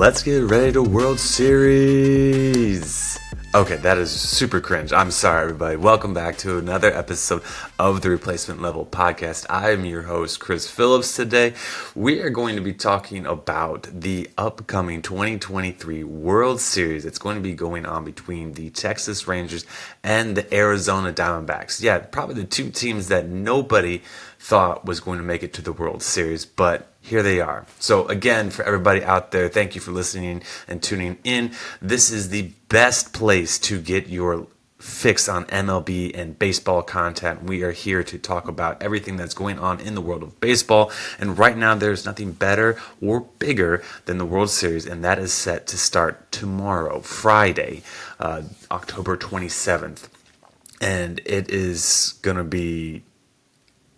Let's get ready to World Series. Okay, that is super cringe. I'm sorry, everybody. Welcome back to another episode of the Replacement Level Podcast. I am your host, Chris Phillips. Today, we are going to be talking about the upcoming 2023 World Series. It's going to be going on between the Texas Rangers and the Arizona Diamondbacks. Yeah, probably the two teams that nobody thought was going to make it to the World Series, but here they are. So again, for everybody out there, thank you for listening and tuning in. This is the best place to get your fix on MLB and baseball content. We are here to talk about everything that's going on in the world of baseball. And right now, there's nothing better or bigger than the World Series, and that is set to start tomorrow, Friday, October 27th. And it is going to be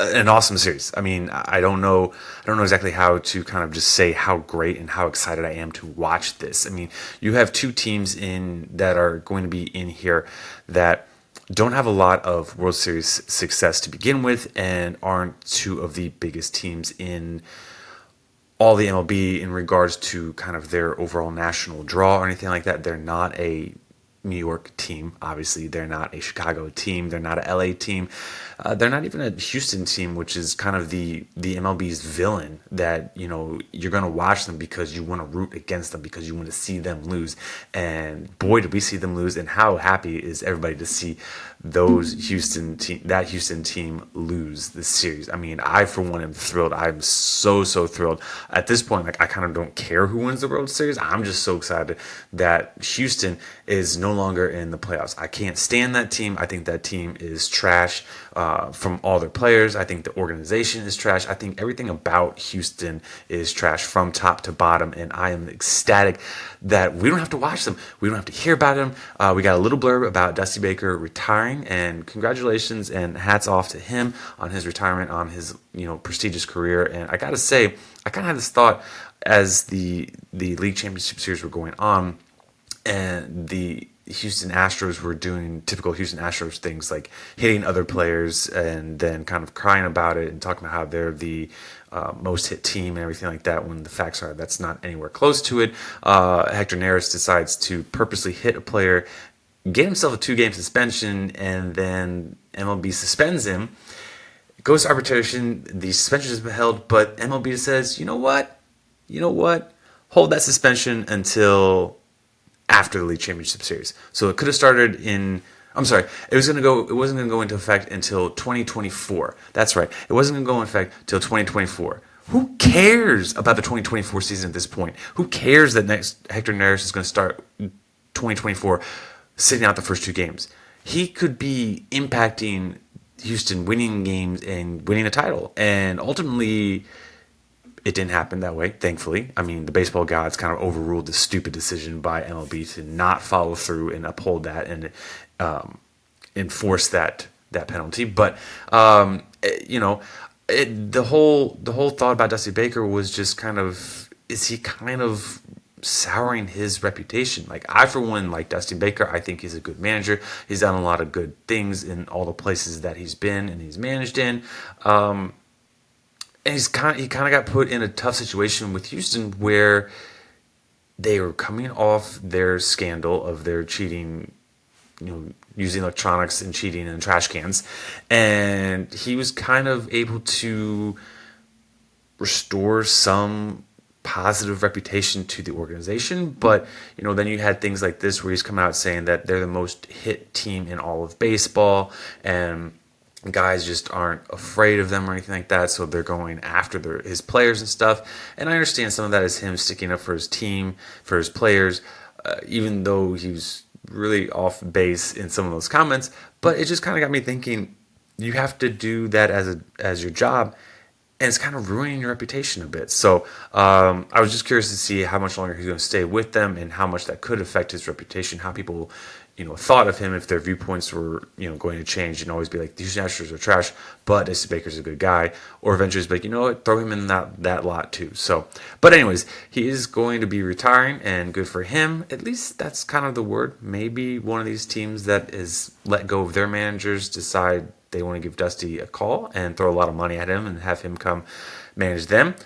an awesome series. I mean, I don't know exactly how to kind of just say how great and how excited I am to watch this. I mean, you have two teams that are going to be in here that don't have a lot of World Series success to begin with and aren't two of the biggest teams in all the MLB in regards to kind of their overall national draw or anything like that. They're not a New York team, obviously. They're not a Chicago team. They're not a LA team. They're not even a Houston team, which is kind of the MLB's villain that, you know, you're going to watch them because you want to root against them, because you want to see them lose. And boy, did we see them lose. And how happy is everybody to see that Houston team lose this series. I mean, I, for one, am thrilled. I'm so thrilled. At this point, like, I kind of don't care who wins the World Series. I'm just so excited that Houston is no longer in the playoffs. I can't stand that team. I think that team is trash from all their players. I think the organization is trash. I think everything about Houston is trash from top to bottom, and I am ecstatic that we don't have to watch them. We don't have to hear about them. We got a little blurb about Dusty Baker retiring, and congratulations and hats off to him on his retirement, on his prestigious career. And I got to say, I kind of had this thought as the league championship series were going on, and the Houston Astros were doing typical Houston Astros things like hitting other players and then kind of crying about it and talking about how they're the most hit team and everything like that, when the facts are that's not anywhere close to it. Hector Neris decides to purposely hit a player, get himself a 2-game suspension, and then MLB suspends him. Goes to arbitration, the suspension has been held, but MLB says, you know what? Hold that suspension until after the league championship series. So it could have started it wasn't going to go into effect until 2024. That's right. It wasn't going to go into effect until 2024. Who cares about the 2024 season at this point? Who cares that next Hector Neris is going to start 2024 sitting out the first 2 games? He could be impacting Houston winning games and winning a title. And ultimately, it didn't happen that way, thankfully. I mean, the baseball gods kind of overruled the stupid decision by MLB to not follow through and uphold that and enforce that penalty. But the whole thought about Dusty Baker was just kind of, is he kind of souring his reputation? Like, I, for one, like Dusty Baker. I think he's a good manager. He's done a lot of good things in all the places that he's been and he's managed in. And he kind of got put in a tough situation with Houston where they were coming off their scandal of their cheating, using electronics and cheating in trash cans. And he was kind of able to restore some positive reputation to the organization. But, then you had things like this where he's come out saying that they're the most hit team in all of baseball, and guys just aren't afraid of them or anything like that, so they're going after his players and stuff. And I understand some of that is him sticking up for his team, for his players, even though he was really off base in some of those comments. But it just kind of got me thinking, you have to do that as your job, and it's kind of ruining your reputation a bit. So I was just curious to see how much longer he's going to stay with them and how much that could affect his reputation, how people thought of him, if their viewpoints were, going to change and always be like, the Houston Astros are trash, but Dusty Baker's a good guy, or eventually it's like, you know what, throw him in that lot too. So, but anyways, he is going to be retiring, and good for him. At least that's kind of the word. Maybe one of these teams that is let go of their managers decide they want to give Dusty a call and throw a lot of money at him and have him come manage them.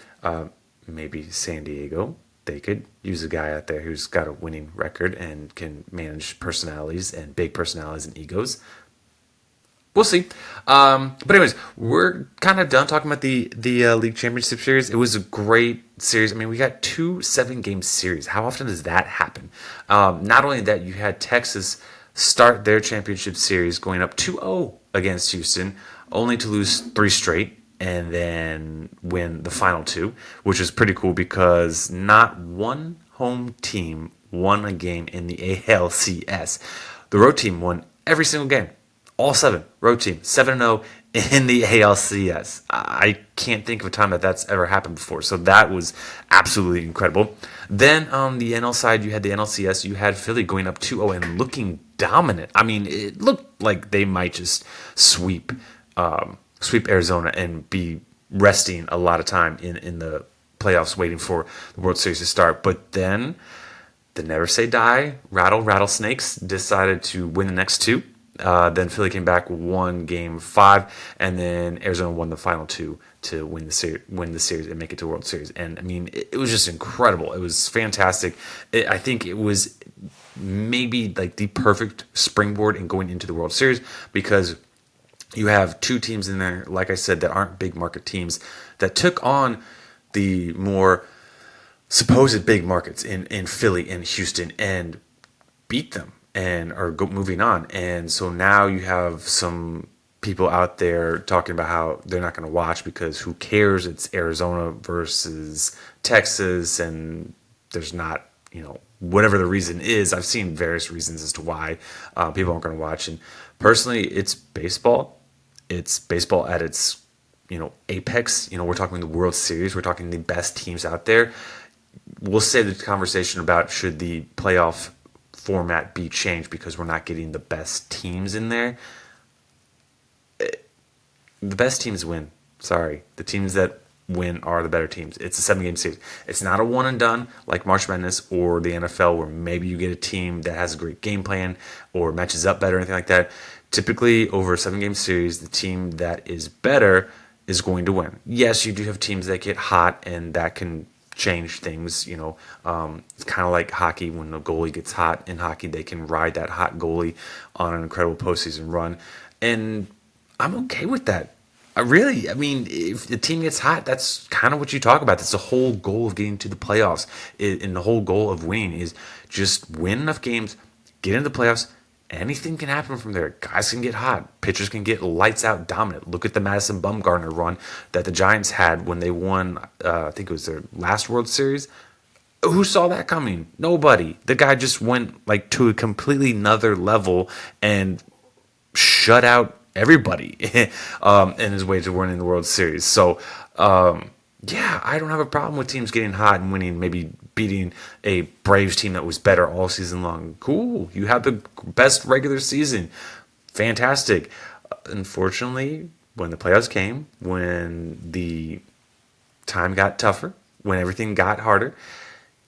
Maybe San Diego. they could use a guy out there who's got a winning record and can manage personalities and big personalities and egos. We'll see. But anyways, we're kind of done talking about the league championship series. It was a great series. I mean, we got 2 7-game series. How often does that happen? Not only that, you had Texas start their championship series going up 2-0 against Houston, only to lose 3 straight and then win the final 2, which is pretty cool because not one home team won a game in the ALCS. The road team won every single game. All 7, road team, 7-0 in the ALCS. I can't think of a time that that's ever happened before. So that was absolutely incredible. Then on the NL side, you had the NLCS. You had Philly going up 2-0 and looking dominant. I mean, it looked like they might just sweep Arizona and be resting a lot of time in the playoffs waiting for the World Series to start. But then the never say die, rattlesnakes decided to win the next 2. Then Philly came back, won Game 5, and then Arizona won the final 2 to win the series and make it to World Series. And I mean, it was just incredible. It was fantastic. I think it was maybe like the perfect springboard in going into the World Series because you have 2 teams in there, like I said, that aren't big market teams that took on the more supposed big markets in Philly and Houston and beat them. And are moving on. And so now you have some people out there talking about how they're not going to watch because who cares? It's Arizona versus Texas, and there's not, whatever the reason is. I've seen various reasons as to why people aren't going to watch. And personally, it's baseball. It's baseball at its, apex. We're talking the World Series. We're talking the best teams out there. We'll save the conversation about should the playoff format be changed because we're not getting the best teams in there. The best teams win. Sorry. The teams that win are the better teams. It's a 7-game series. It's not a one and done like March Madness or the NFL where maybe you get a team that has a great game plan or matches up better or anything like that. Typically, over a 7-game series, the team that is better is going to win. Yes, you do have teams that get hot and that can change things. It's kind of like hockey. When the goalie gets hot in hockey, they can ride that hot goalie on an incredible postseason run, and I'm okay with that. I mean, if the team gets hot, that's kind of what you talk about. That's the whole goal of getting to the playoffs, and the whole goal of winning is just win enough games, get into the playoffs. Anything can happen from there. Guys can get hot. Pitchers can get lights out dominant. Look at the Madison Bumgarner run that the Giants had when they won, I think it was their last World Series. Who saw that coming? Nobody. The guy just went to a completely another level and shut out everybody in his way to winning the World Series. So, yeah, I don't have a problem with teams getting hot and winning, maybe beating a Braves team that was better all season long. Cool. You have the best regular season. Fantastic. Unfortunately, when the playoffs came, when the time got tougher, when everything got harder,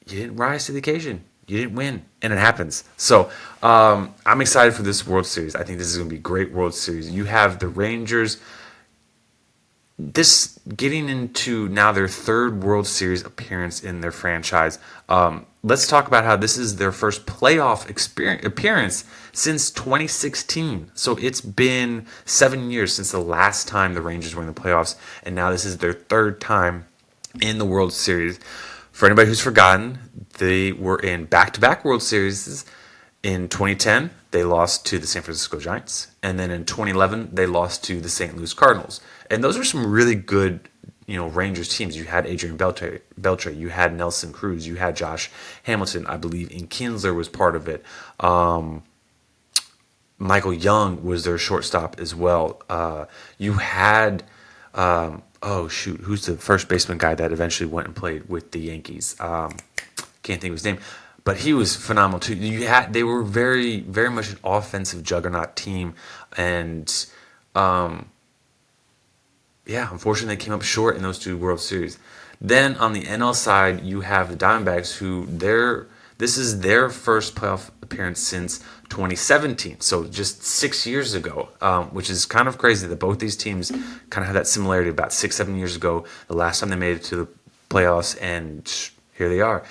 you didn't rise to the occasion. You didn't win, and it happens. So I'm excited for this World Series. I think this is going to be a great World Series. You have the Rangers this getting into now their 3rd World Series appearance in their franchise. Let's talk about how this is their first playoff appearance since 2016. So it's been 7 years since the last time the Rangers were in the playoffs, and now this is their 3rd time in the World Series. For anybody who's forgotten, they were in back-to-back World Series. In 2010, they lost to the San Francisco Giants. And then in 2011, they lost to the St. Louis Cardinals. And those are some really good, Rangers teams. You had Adrian Beltre. You had Nelson Cruz. You had Josh Hamilton, I believe, and Kinsler was part of it. Michael Young was their shortstop as well. You had, who's the first baseman guy that eventually went and played with the Yankees? Can't think of his name. But he was phenomenal too. They were very, very much an offensive juggernaut team, and unfortunately they came up short in those 2 World Series. Then on the NL side, you have the Diamondbacks, who this is their first playoff appearance since 2017, so just 6 years ago, which is kind of crazy that both these teams kind of have that similarity. About 6-7 years ago, the last time they made it to the playoffs, and here they are.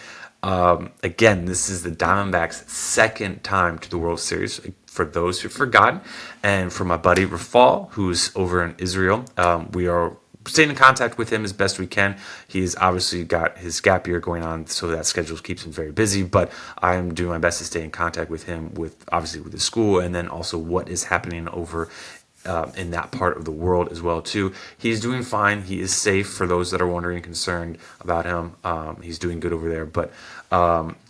Again, this is the Diamondbacks' second time to the World Series. For those who've forgotten, and for my buddy Rafal, who's over in Israel, we are staying in contact with him as best we can. He's obviously got his gap year going on, so that schedule keeps him very busy. But I am doing my best to stay in contact with him, with obviously with his school, and then also what is happening over in that part of the world as well too. He's doing fine. He is safe for those that are wondering and concerned about him. He's doing good over there. But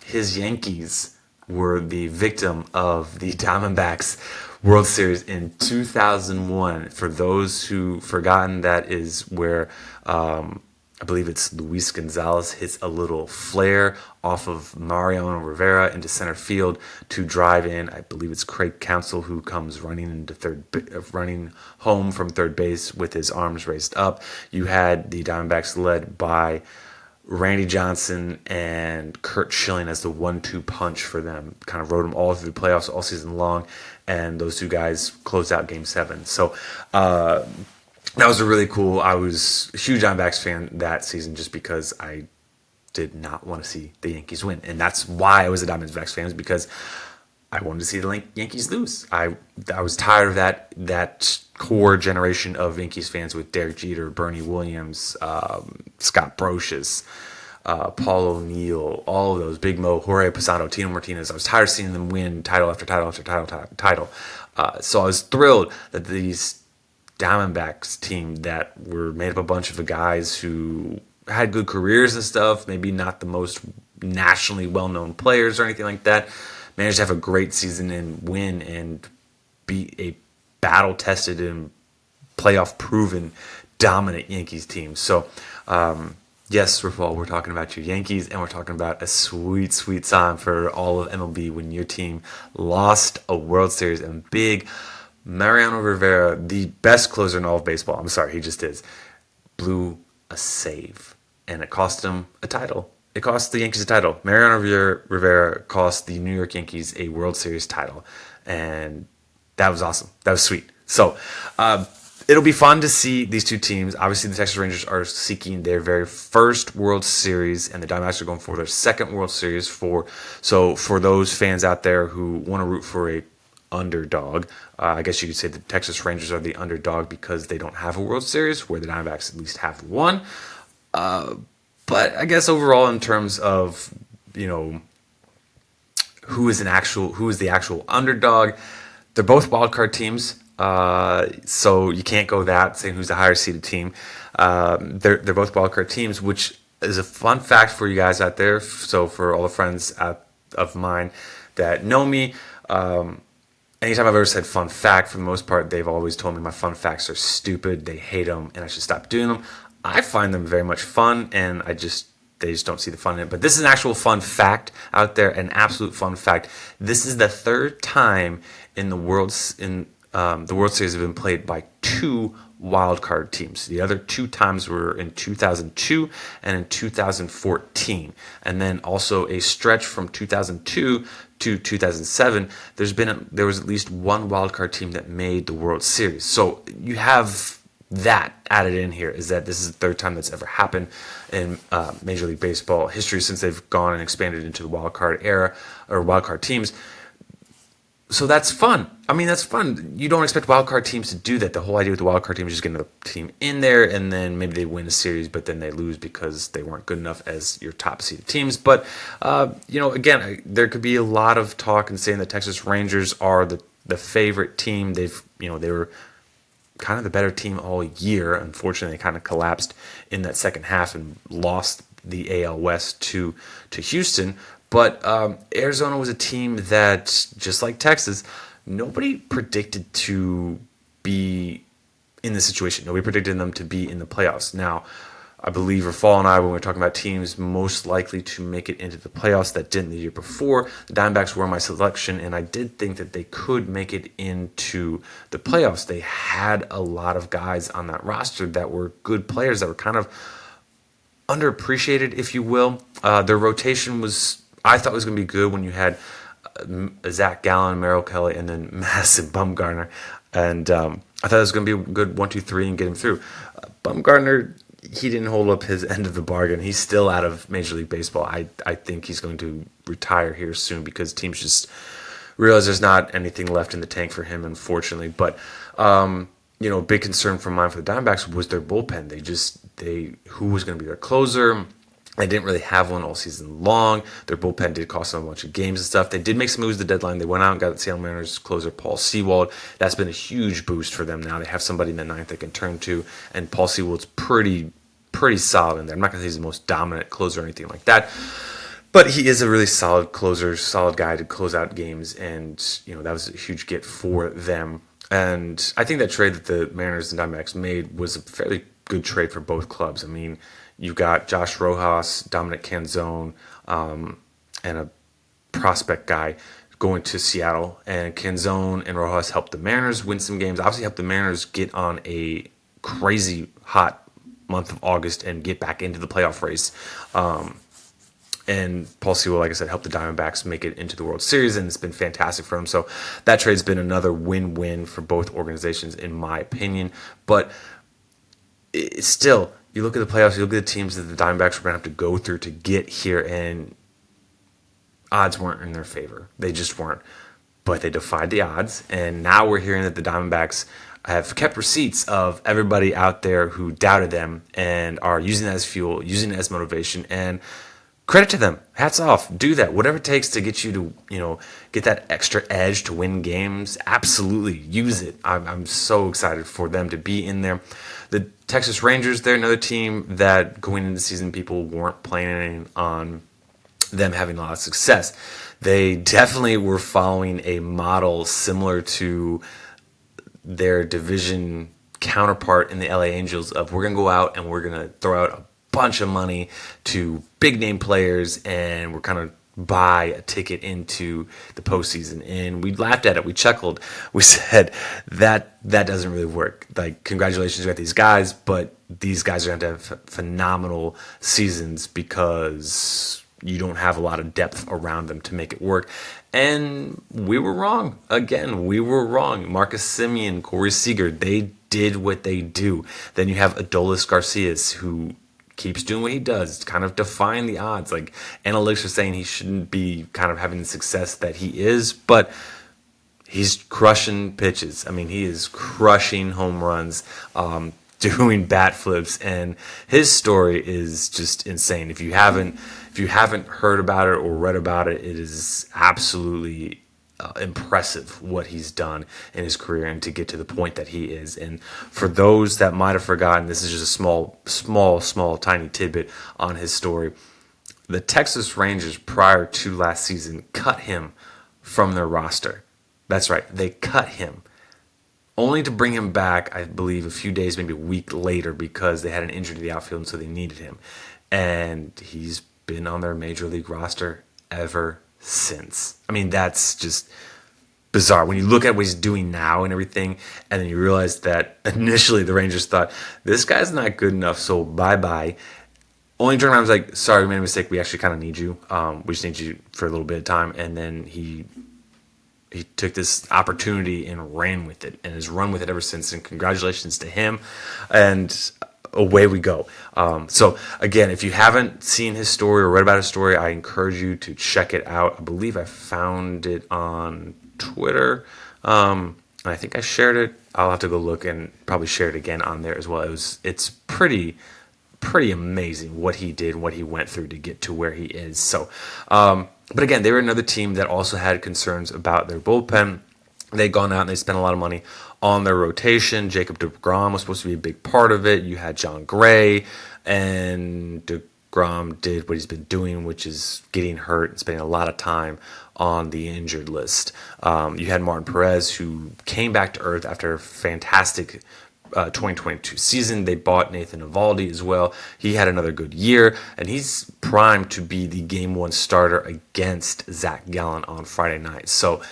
his Yankees were the victim of the Diamondbacks World Series in 2001. For those who forgotten, that is where I believe it's Luis Gonzalez hits a little flare off of Mariano Rivera into center field to drive in. I believe it's Craig Counsell who comes running home from third base with his arms raised up. You had the Diamondbacks led by Randy Johnson and Curt Schilling as the 1-2 punch for them. Kind of rode them all through the playoffs all season long, and those two guys closed out Game 7. So that was a really cool. I was a huge Diamondbacks fan that season just because I did not want to see the Yankees win. And that's why I was a Diamondbacks fan, is because I wanted to see the Yankees lose. I was tired of that core generation of Yankees fans with Derek Jeter, Bernie Williams, Scott Brocious, Paul O'Neill, all of those, Big Mo, Jorge Posada, Tino Martinez. I was tired of seeing them win title after title after title. So I was thrilled that these Diamondbacks team that were made up a bunch of guys who had good careers and stuff, maybe not the most nationally well-known players or anything like that, managed to have a great season and win and beat a battle-tested and playoff-proven dominant Yankees team. So, yes, Rafal, we're talking about your Yankees, and we're talking about a sweet, sweet time for all of MLB when your team lost a World Series. And big Mariano Rivera, the best closer in all of baseball, I'm sorry, he just is, blew a save, and it cost him a title. It cost the Yankees a title. Mariano Rivera cost the New York Yankees a World Series title, and that was awesome. That was sweet. So it'll be fun to see these two teams. Obviously, the Texas Rangers are seeking their very first World Series, and the Diamondbacks are going for their second World Series. So for those fans out there who want to root for a underdog, I guess you could say the Texas Rangers are the underdog because they don't have a World Series, where the Diamondbacks at least have one. But I guess overall, in terms of, who is the actual underdog, they're both wildcard teams. So you can't go that saying who's the higher seeded team. They're both wildcard teams, which is a fun fact for you guys out there. So for all the friends of mine that know me, anytime I've ever said fun fact, for the most part, they've always told me my fun facts are stupid, they hate them, and I should stop doing them. I find them very much fun, and they just don't see the fun in it. But this is an actual fun fact out there, an absolute fun fact. This is the third time in the World Series have been played by two wildcard teams. The other two times were in 2002 and in 2014. And then also a stretch from 2002 to 2007, there was at least one wildcard team that made the World Series. So you have that added in here, is that this is the third time that's ever happened in Major League Baseball history since they've gone and expanded into the wildcard era or wildcard teams. So that's fun. I mean, that's fun. You don't expect wildcard teams to do that. The whole idea with the wildcard team is just getting the team in there, and then maybe they win a series, but then they lose because they weren't good enough as your top seeded teams. But again, there could be a lot of talk and saying the Texas Rangers are the favorite team. They were kind of the better team all year. Unfortunately, they kind of collapsed in that second half and lost the AL West to Houston. But Arizona was a team that, just like Texas, nobody predicted to be in this situation. Nobody predicted them to be in the playoffs. Now, I believe Rafal and I, when we were talking about teams most likely to make it into the playoffs that didn't the year before, the Diamondbacks were my selection, and I did think that they could make it into the playoffs. They had a lot of guys on that roster that were good players that were kind of underappreciated, if you will. Their rotation I thought was going to be good when you had Zach Gallen, Merrill Kelly, and then Madison Bumgarner. And I thought it was going to be a good 1, 2, 3 and get him through. Bumgarner, he didn't hold up his end of the bargain. He's still out of Major League Baseball. I think he's going to retire here soon because teams just realize there's not anything left in the tank for him, unfortunately. But a big concern from mine for the Diamondbacks was their bullpen. They who was going to be their closer. They didn't really have one all season long. Their bullpen did cost them a bunch of games and stuff. They did make some moves at the deadline. They went out and got the Seattle Mariners closer Paul Sewald. That's been a huge boost for them now. They have somebody in the ninth they can turn to, and Paul Sewald's pretty solid in there. I'm not going to say he's the most dominant closer or anything like that, but he is a really solid closer, solid guy to close out games, and that was a huge get for them. And I think that trade that the Mariners and Diamondbacks made was a fairly good trade for both clubs. I mean, you got Josh Rojas, Dominic Canzone, and a prospect guy going to Seattle. And Canzone and Rojas helped the Mariners win some games. Obviously helped the Mariners get on a crazy hot month of August and get back into the playoff race. And Paul Sewell, like I said, helped the Diamondbacks make it into the World Series, and it's been fantastic for him. So that trade's been another win-win for both organizations, in my opinion. But it's still, you look at the playoffs, you look at the teams that the Diamondbacks were going to have to go through to get here, and odds weren't in their favor. They just weren't. But they defied the odds, and now we're hearing that the Diamondbacks have kept receipts of everybody out there who doubted them and are using that as fuel, using it as motivation, and credit to them. Hats off. Do that. Whatever it takes to get you to, get that extra edge to win games. Absolutely. Use it. I'm so excited for them to be in there. The Texas Rangers, they're another team that going into the season, people weren't planning on them having a lot of success. They definitely were following a model similar to their division counterpart in the LA Angels of, we're going to go out and we're going to throw out a bunch of money to big name players, and we're kind of buy a ticket into the postseason. And we laughed at it. We chuckled. We said that doesn't really work. Like, congratulations, you got these guys, but these guys are going to have phenomenal seasons because you don't have a lot of depth around them to make it work. And we were wrong. Again, we were wrong. Marcus Semien, Corey Seager, they did what they do. Then you have Adolis Garcias, who keeps doing what he does, kind of defying the odds. Like, analytics are saying he shouldn't be kind of having the success that he is, but he's crushing pitches. I mean, he is crushing home runs, doing bat flips, and his story is just insane. If you haven't heard about it or read about it, it is absolutely impressive what he's done in his career and to get to the point that he is. And for those that might have forgotten, this is just a small, tiny tidbit on his story. The Texas Rangers, prior to last season, cut him from their roster. That's right, they cut him, only to bring him back, I believe, a few days, maybe a week later, because they had an injury to the outfield, and so they needed him. And he's been on their major league roster ever since. I mean, that's just bizarre when you look at what he's doing now and everything, and then you realize that initially the Rangers thought, this guy's not good enough, so bye-bye. Only turn around and was like, sorry, we made a mistake, we actually kind of need you. We just need you for a little bit of time. And then he took this opportunity and ran with it, and has run with it ever since, and congratulations to him. And away we go. So again, if you haven't seen his story or read about his story, I encourage you to check it out. I believe I found it on Twitter. And I think I shared it. I'll have to go look and probably share it again on there as well. It's pretty amazing what he did, what he went through to get to where he is. So, but again, they were another team that also had concerns about their bullpen. They'd gone out and they spent a lot of money on their rotation. Jacob deGrom was supposed to be a big part of it. You had John Gray, and deGrom did what he's been doing, which is getting hurt and spending a lot of time on the injured list. You had Martin Perez, who came back to earth after a fantastic 2022 season. They bought Nathan Eovaldi as well. He had another good year, and he's primed to be the game one starter against Zach Gallen on Friday night. So,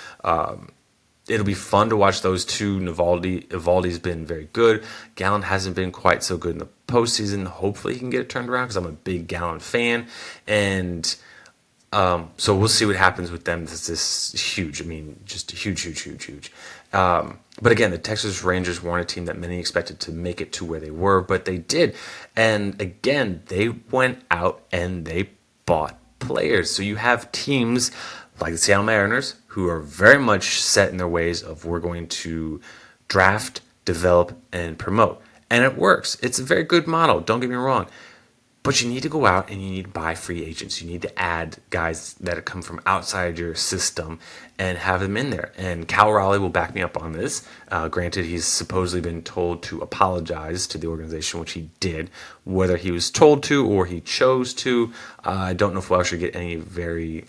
it'll be fun to watch those two. Eovaldi's been very good. Gallen hasn't been quite so good in the postseason. Hopefully he can get it turned around, because I'm a big Gallen fan. And So we'll see what happens with them. This is huge. I mean, just huge, huge, huge, huge. But again, the Texas Rangers weren't a team that many expected to make it to where they were, but they did. And again, they went out and they bought players. So you have teams like the Seattle Mariners who are very much set in their ways of we're going to draft, develop, and promote. And it works. It's a very good model. Don't get me wrong. But you need to go out and you need to buy free agents. You need to add guys that come from outside your system and have them in there. And Cal Raleigh will back me up on this. Granted, he's supposedly been told to apologize to the organization, which he did. Whether he was told to or he chose to, I don't know if we'll actually get any very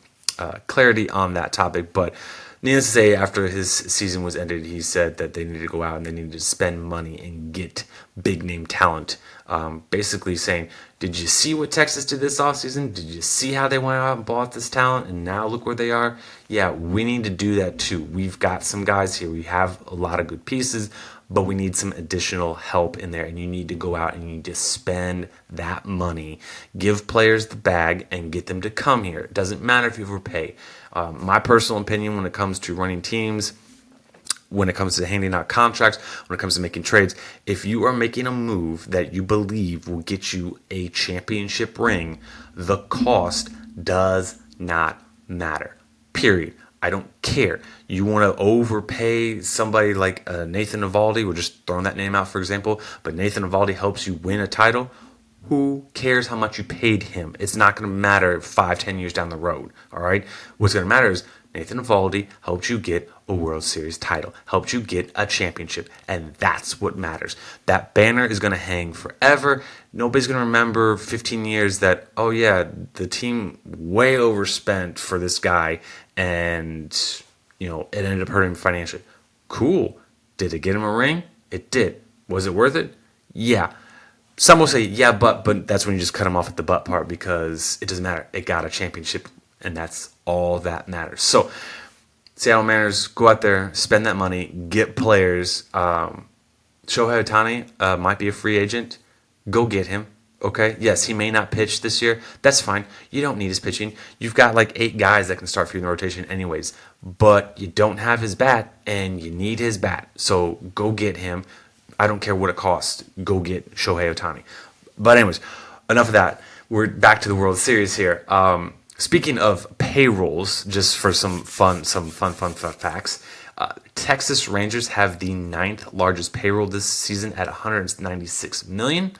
clarity on that topic. But needless to say, after his season was ended, he said that they needed to go out and they needed to spend money and get big name talent. Basically saying, did you see what Texas did this offseason? Did you see how they went out and bought this talent? And now look where they are. Yeah, we need to do that too. We've got some guys here. We have a lot of good pieces, but we need some additional help in there. And you need to go out and you need to spend that money, give players the bag, and get them to come here. It doesn't matter if you overpay. My personal opinion when it comes to running teams, when it comes to handing out contracts, when it comes to making trades, if you are making a move that you believe will get you a championship ring, the cost does not matter. Period. I don't care. You want to overpay somebody like Nathan Eovaldi, we're just throwing that name out for example, but Nathan Eovaldi helps you win a title. Who cares how much you paid him? It's not going to matter 5-10 years down the road. All right. What's going to matter is Nathan Eovaldi helped you get a World Series title, helped you get a championship, and that's what matters. That banner is going to hang forever. Nobody's going to remember 15 years that, oh yeah, the team way overspent for this guy, and it ended up hurting him financially. Cool. Did it get him a ring? It did. Was it worth it? Yeah. Some will say, yeah, but that's when you just cut him off at the butt part because it doesn't matter. It got a championship, and that's all that matters. So, Seattle Mariners, go out there, spend that money, get players. Shohei Ohtani might be a free agent. Go get him. Okay? Yes, he may not pitch this year. That's fine. You don't need his pitching. You've got like 8 guys that can start for you in the rotation anyways. But you don't have his bat, and you need his bat. So, go get him. I don't care what it costs. Go get Shohei Ohtani. But anyways, enough of that. We're back to the World Series here. Speaking of payrolls, just for some fun facts, Texas Rangers have the 9th largest payroll this season at $196 million.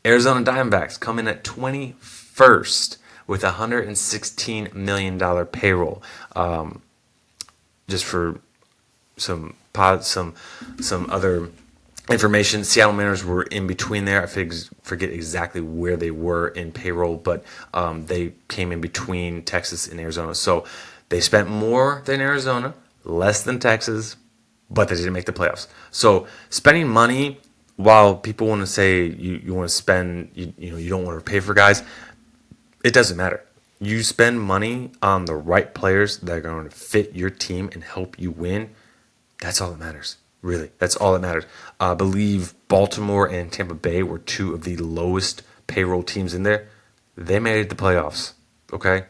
Arizona Diamondbacks come in at 21st with $116 million payroll. Just for some other information, Seattle Mariners were in between there. I forget exactly where they were in payroll, but they came in between Texas and Arizona. So they spent more than Arizona, less than Texas, but they didn't make the playoffs. So spending money, while people want to say you want to spend, you don't want to pay for guys, it doesn't matter. You spend money on the right players that are going to fit your team and help you win. That's all that matters. Really, that's all that matters. I believe Baltimore and Tampa Bay were 2 of the lowest payroll teams in there. They made the playoffs, okay?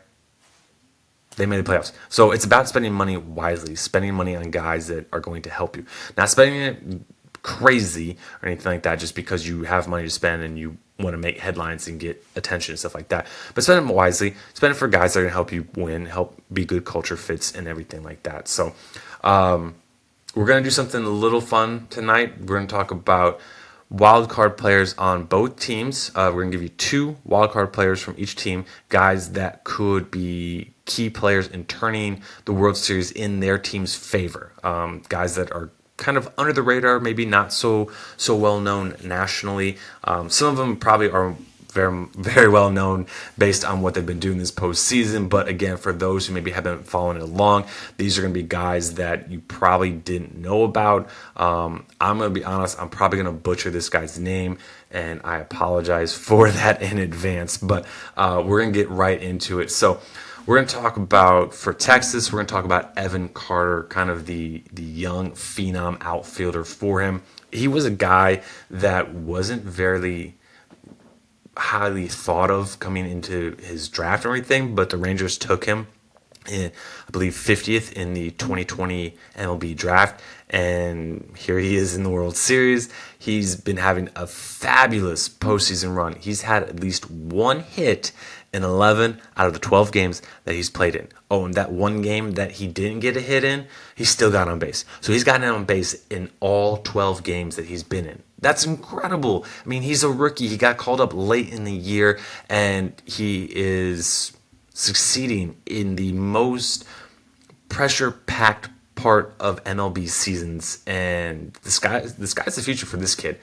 They made the playoffs. So it's about spending money wisely, spending money on guys that are going to help you. Not spending it crazy or anything like that just because you have money to spend and you want to make headlines and get attention and stuff like that. But spend it wisely. Spend it for guys that are going to help you win, help be good culture fits and everything like that. So, we're going to do something a little fun tonight. We're going to talk about wild card players on both teams. We're going to give you 2 wild card players from each team, guys that could be key players in turning the World Series in their team's favor. Guys that are kind of under the radar, maybe not so well known nationally. Some of them probably are very, very well known based on what they've been doing this postseason. But again, for those who maybe haven't followed it along, these are going to be guys that you probably didn't know about. I'm going to be honest, I'm probably going to butcher this guy's name, and I apologize for that in advance. But we're going to get right into it. So we're going to talk about, for Texas, we're going to talk about Evan Carter, kind of the young phenom outfielder for him. He was a guy that wasn't very highly thought of coming into his draft or anything, but the Rangers took him in, I believe, 50th in the 2020 MLB draft. And here he is in the World Series. He's been having a fabulous postseason run. He's had at least one hit in 11 out of the 12 games that he's played in. Oh, and that one game that he didn't get a hit in, he still got on base. So he's gotten on base in all 12 games that he's been in. That's incredible. I mean, he's a rookie. He got called up late in the year, and he is succeeding in the most pressure-packed part of MLB seasons, and the sky's the future for this kid.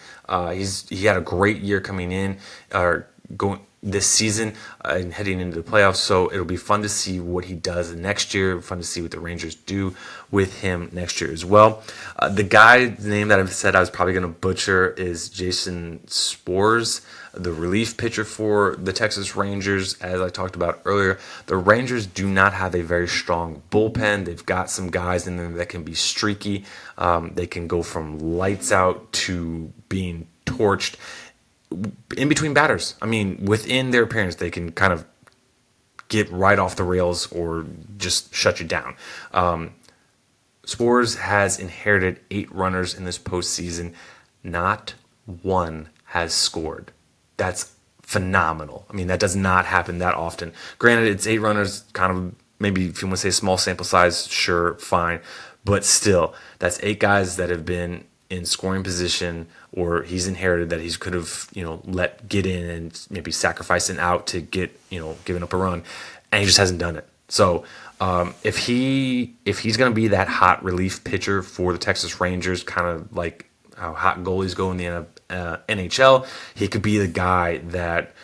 He had a great year coming in, or going this season, and heading into the playoffs. So it'll be fun to see what he does next year. Fun to see what the Rangers do with him next year as well. The guy's name that I've said I was probably going to butcher is Jason Spores, the relief pitcher for the Texas Rangers. As I talked about earlier, the Rangers do not have a very strong bullpen. They've got some guys in there that can be streaky. They can go from lights out to being torched in between batters. I mean, within their appearance, they can kind of get right off the rails or just shut you down. Spores has inherited 8 runners in this postseason. Not one has scored. That's phenomenal. I mean, that does not happen that often. Granted, it's 8 runners, kind of maybe if you want to say small sample size, sure, fine. But still, that's 8 guys that have been in scoring position, or he's inherited that he could have, let get in and maybe sacrifice an out to get, giving up a run, and he just hasn't done it. So if he's going to be that hot relief pitcher for the Texas Rangers, kind of like how hot goalies go in the NHL, he could be the guy that,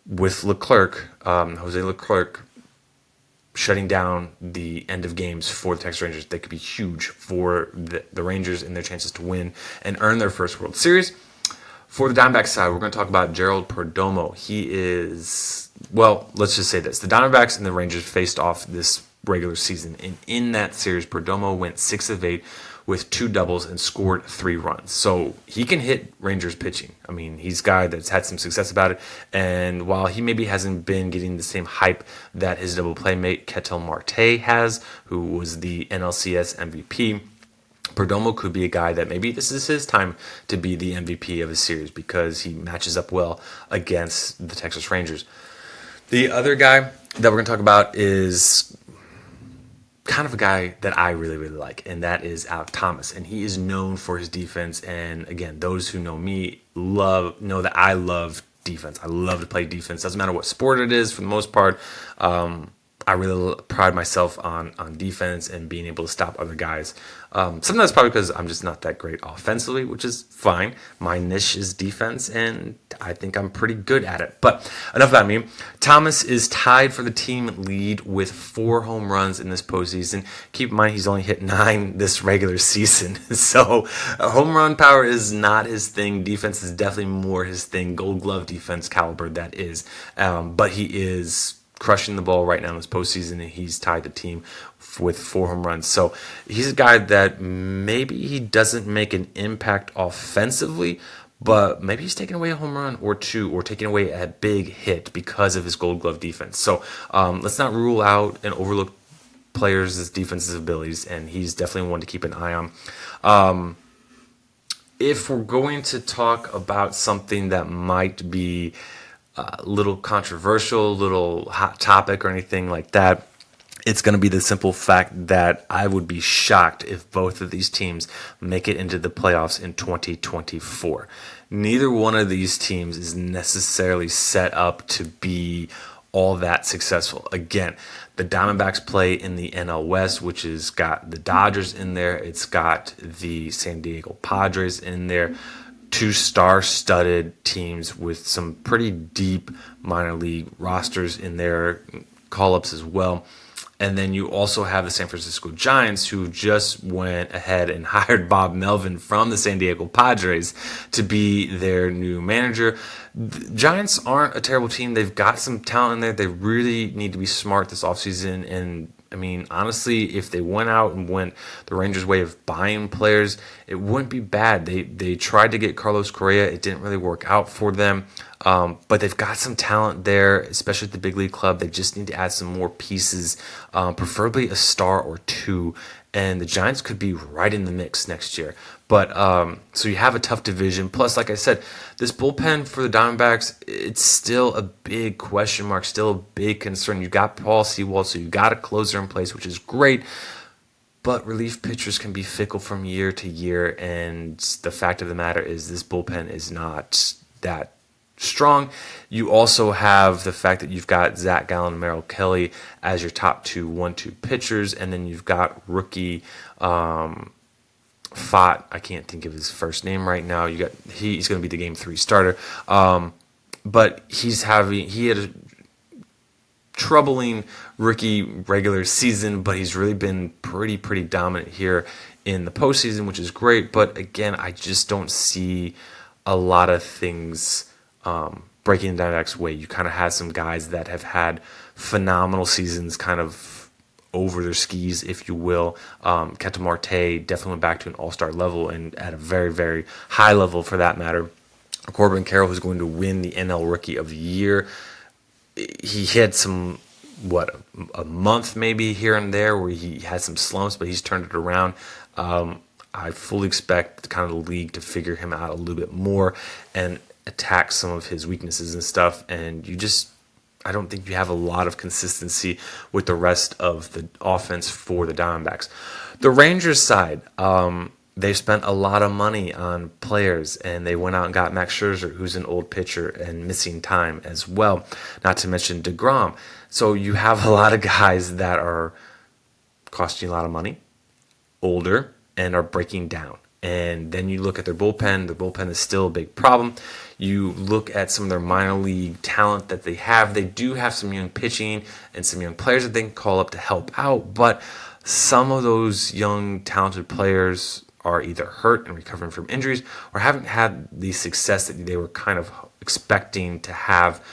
with Jose Leclerc, shutting down the end of games for the Texas Rangers, they could be huge for the Rangers and their chances to win and earn their first World Series. For the Diamondbacks side, we're going to talk about Gerald Perdomo. He is, well, let's just say this. The Diamondbacks and the Rangers faced off this regular season, and in that series, Perdomo went 6 of 8 with 2 doubles and scored 3 runs. So he can hit Rangers pitching. I mean, he's a guy that's had some success about it. And while he maybe hasn't been getting the same hype that his double play mate Ketel Marte has, who was the NLCS MVP, Perdomo could be a guy that maybe this is his time to be the MVP of a series because he matches up well against the Texas Rangers. The other guy that we're going to talk about is kind of a guy that I really, really like, and that is Alek Thomas. And he is known for his defense. And again, those who know me know that I love defense. I love to play defense. Doesn't matter what sport it is for the most part. I really pride myself on defense and being able to stop other guys. Sometimes probably because I'm just not that great offensively, which is fine. My niche is defense, and I think I'm pretty good at it. But enough about me. Thomas is tied for the team lead with 4 home runs in this postseason. Keep in mind he's only hit 9 this regular season. So home run power is not his thing. Defense is definitely more his thing. Gold glove defense caliber, that is. But he is crushing the ball right now in this postseason, and he's tied the team with 4 home runs. So he's a guy that maybe he doesn't make an impact offensively, but maybe he's taking away a home run or 2 or taking away a big hit because of his gold glove defense. So let's not rule out and overlook players' defensive abilities, and he's definitely one to keep an eye on. If we're going to talk about something that might be a little controversial, little hot topic or anything like that, it's going to be the simple fact that I would be shocked if both of these teams make it into the playoffs in 2024. Neither one of these teams is necessarily set up to be all that successful. Again, the Diamondbacks play in the NL West, which has got the Dodgers in there. It's got the San Diego Padres in there. 2 star-studded teams with some pretty deep minor league rosters in their call-ups as well. And then you also have the San Francisco Giants, who just went ahead and hired Bob Melvin from the San Diego Padres to be their new manager. The Giants aren't a terrible team. They've got some talent in there. They really need to be smart this offseason and I mean, honestly, if they went out and went the Rangers' way of buying players, it wouldn't be bad. They tried to get Carlos Correa. It didn't really work out for them. But they've got some talent there, especially at the big league club. They just need to add some more pieces, preferably a star or two. And the Giants could be right in the mix next year. But so you have a tough division. Plus, like I said, this bullpen for the Diamondbacks, it's still a big question mark, still a big concern. You got Paul Sewald, so you got a closer in place, which is great. But relief pitchers can be fickle from year to year, and the fact of the matter is this bullpen is not that strong. You also have the fact that you've got Zach Gallen and Merrill Kelly as your top 2 1-2 pitchers, and then you've got rookie Fott. I can't think of his first name right now. He's going to be the game 3 starter, but he had a troubling rookie regular season, but he's really been pretty dominant here in the postseason, which is great. But again, I just don't see a lot of things breaking the Diamondbacks' way. You kind of had some guys that have had phenomenal seasons kind of over their skis, if you will. Ketel Marte definitely went back to an all-star level and at a very high level for that matter. Corbin Carroll, who's going to win the NL Rookie of the Year. He had some, a month maybe here and there where he had some slumps, but he's turned it around. I fully expect kind of the league to figure him out a little bit more and attack some of his weaknesses and stuff. And I don't think you have a lot of consistency with the rest of the offense for the Diamondbacks. The Rangers side, they spent a lot of money on players, and they went out and got Max Scherzer, who's an old pitcher and missing time as well, not to mention DeGrom. So you have a lot of guys that are costing you a lot of money, older, and are breaking down. And then you look at their bullpen. The bullpen is still a big problem. You look at some of their minor league talent that they have. They do have some young pitching and some young players that they can call up to help out. But some of those young, talented players are either hurt and recovering from injuries or haven't had the success that they were kind of expecting to have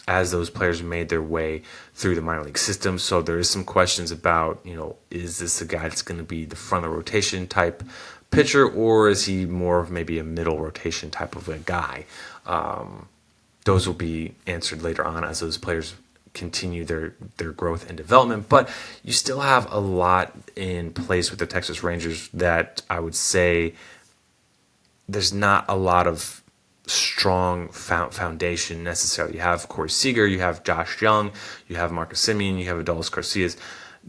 as those players made their way through the minor league system. So there is some questions about, is this a guy that's going to be the front of the rotation type pitcher, or is he more of maybe a middle rotation type of a guy? Those will be answered later on as those players continue their growth and development. But you still have a lot in place with the Texas Rangers that I would say there's not a lot of strong foundation necessarily. You have Corey Seager, you have Josh Young, you have Marcus Semien, you have Adolis Garcia.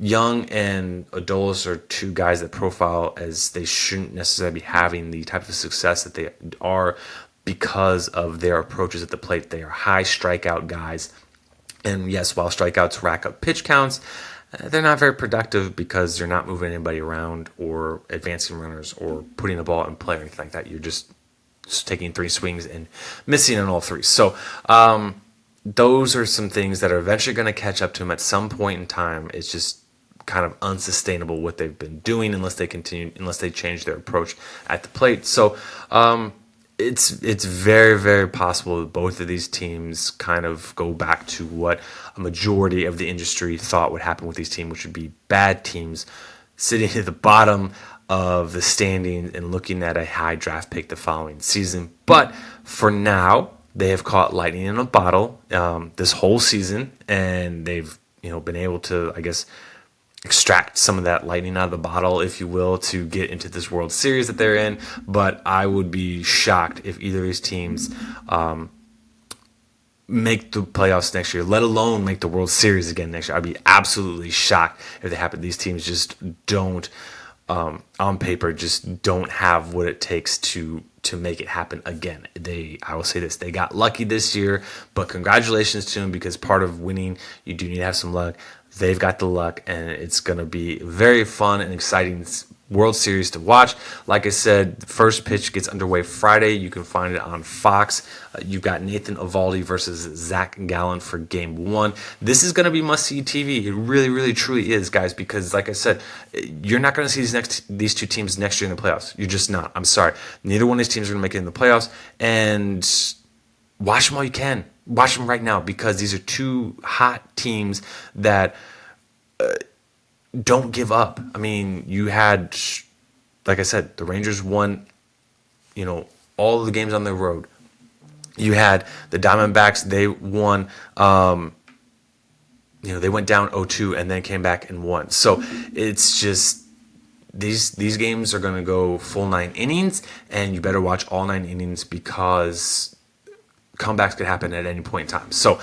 Young and Adolis are two guys that profile as they shouldn't necessarily be having the type of success that they are because of their approaches at the plate. They are high strikeout guys. And yes, while strikeouts rack up pitch counts, they're not very productive because they're not moving anybody around or advancing runners or putting a ball in play or anything like that. You're just taking 3 swings and missing on all 3. So those are some things that are eventually going to catch up to them at some point in time. It's just kind of unsustainable what they've been doing unless they change their approach at the plate. So it's very possible that both of these teams kind of go back to what a majority of the industry thought would happen with these teams, which would be bad teams sitting at the bottom of the standings and looking at a high draft pick the following season. But for now, they have caught lightning in a bottle this whole season, and they've been able to, I guess, extract some of that lightning out of the bottle, if you will, to get into this World Series that they're in. But I would be shocked if either of these teams make the playoffs next year, let alone make the World Series again next year. I'd be absolutely shocked if they happen. These teams just don't, on paper, just don't have what it takes to make it happen again. I will say this, they got lucky this year, but congratulations to them, because part of winning, you do need to have some luck. They've got the luck, and it's going to be very fun and exciting World Series to watch. Like I said, the first pitch gets underway Friday. You can find it on Fox. You've got Nathan Eovaldi versus Zach Gallen for Game 1. This is going to be must-see TV. It really truly is, guys, because like I said, you're not going to see these two teams next year in the playoffs. You're just not. I'm sorry. Neither one of these teams are going to make it in the playoffs, and watch them while you can. Watch them right now, because these are two hot teams that don't give up. I mean, you had, like I said, the Rangers won, all of the games on the road. You had the Diamondbacks, they won, they went down 0-2 and then came back and won. So it's just, these games are going to go full 9 innings, and you better watch all 9 innings because comebacks could happen at any point in time. So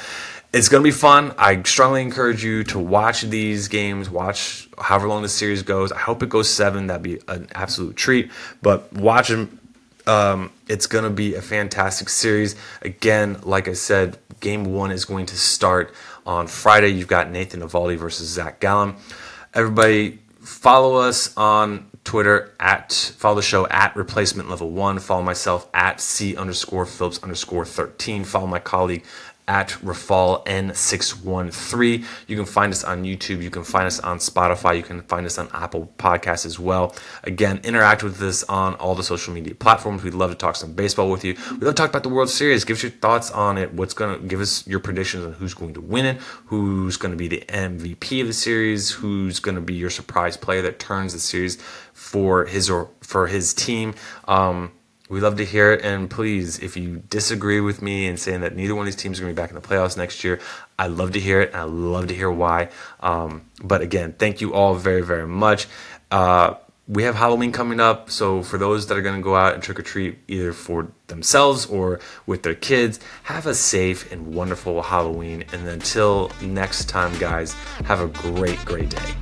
it's going to be fun. I strongly encourage you to watch these games, watch however long the series goes. I hope it goes 7. That'd be an absolute treat. But watch them. It's going to be a fantastic series. Again, like I said, game 1 is going to start on Friday. You've got Nathan Eovaldi versus Zach Gallen. Everybody follow us on Twitter follow the show at Replacement Level 1. Follow myself at C_Phillips_13. Follow my colleague at Rafal N613. You can find us on YouTube. You can find us on Spotify. You can find us on Apple Podcasts as well. Again, interact with us on all the social media platforms. We'd love to talk some baseball with you. We'd love to talk about the World Series. Give us your thoughts on it. Give us your predictions on who's going to win it, who's going to be the MVP of the series, who's going to be your surprise player that turns the series for his team. We love to hear it, and please, if you disagree with me in saying that neither one of these teams are going to be back in the playoffs next year, I love to hear it, and I love to hear why. But again, thank you all very, very much. We have Halloween coming up, so for those that are going to go out and trick-or-treat either for themselves or with their kids, have a safe and wonderful Halloween. And until next time, guys, have a great, great day.